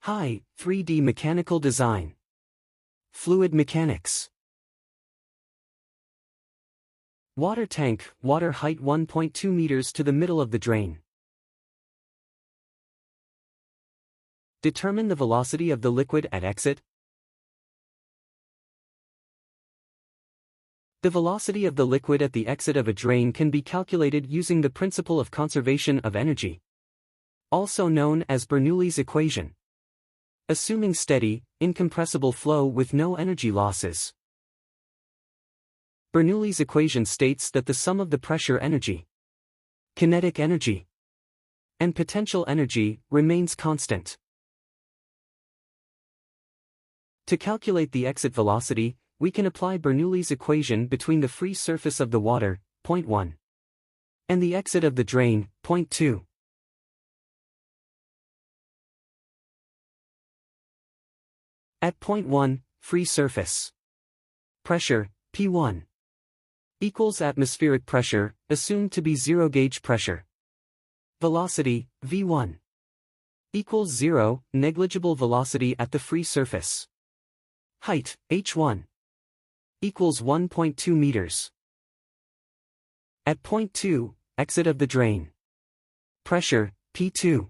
Hi, 3D mechanical design. Fluid mechanics. Water tank, water height 1.2 meters to the middle of the drain. Determine the velocity of the liquid at exit. The velocity of the liquid at the exit of a drain can be calculated using the principle of conservation of energy, also known as Bernoulli's equation. Assuming steady, incompressible flow with no energy losses. Bernoulli's equation states that the sum of the pressure energy, kinetic energy, and potential energy remains constant. To calculate the exit velocity, we can apply Bernoulli's equation between the free surface of the water, point 1, and the exit of the drain, point 2. At point 1, free surface. Pressure, P1, equals atmospheric pressure, assumed to be zero gauge pressure. Velocity, V1, equals 0, negligible velocity at the free surface. Height, H1, equals 1.2 meters. At point 2, exit of the drain. Pressure, P2,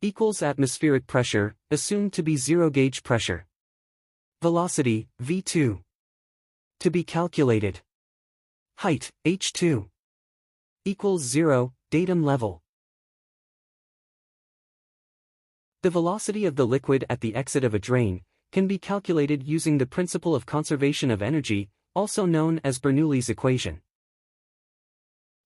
equals atmospheric pressure, assumed to be zero gauge pressure. Velocity, V2. To be calculated. Height, H2. Equals 0, datum level. The velocity of the liquid at the exit of a drain can be calculated using the principle of conservation of energy, also known as Bernoulli's equation.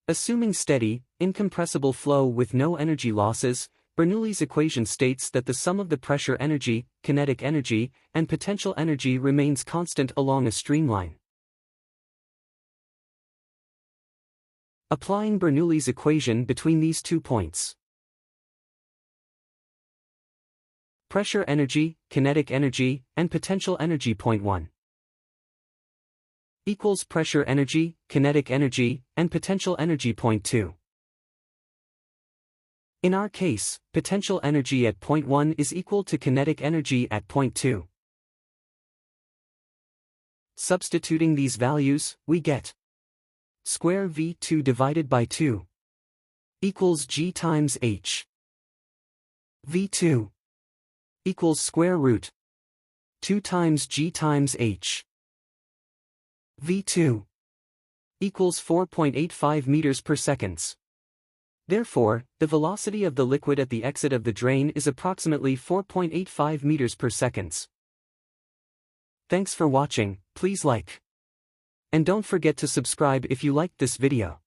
Assuming steady, incompressible flow with no energy losses, Bernoulli's equation states that the sum of the pressure energy, kinetic energy, and potential energy remains constant along a streamline. Applying Bernoulli's equation between these 2 points. Pressure energy, kinetic energy, and potential energy point 1 equals pressure energy, kinetic energy, and potential energy point 2. In our case, potential energy at point 1 is equal to kinetic energy at point 2. Substituting these values, we get square V2 divided by 2 equals G times H. V2 equals square root 2 times G times H. V2 equals 4.85 meters per second. Therefore, the velocity of the liquid at the exit of the drain is approximately 4.85 meters per second. Thanks for watching, please like. And don't forget to subscribe if you liked this video.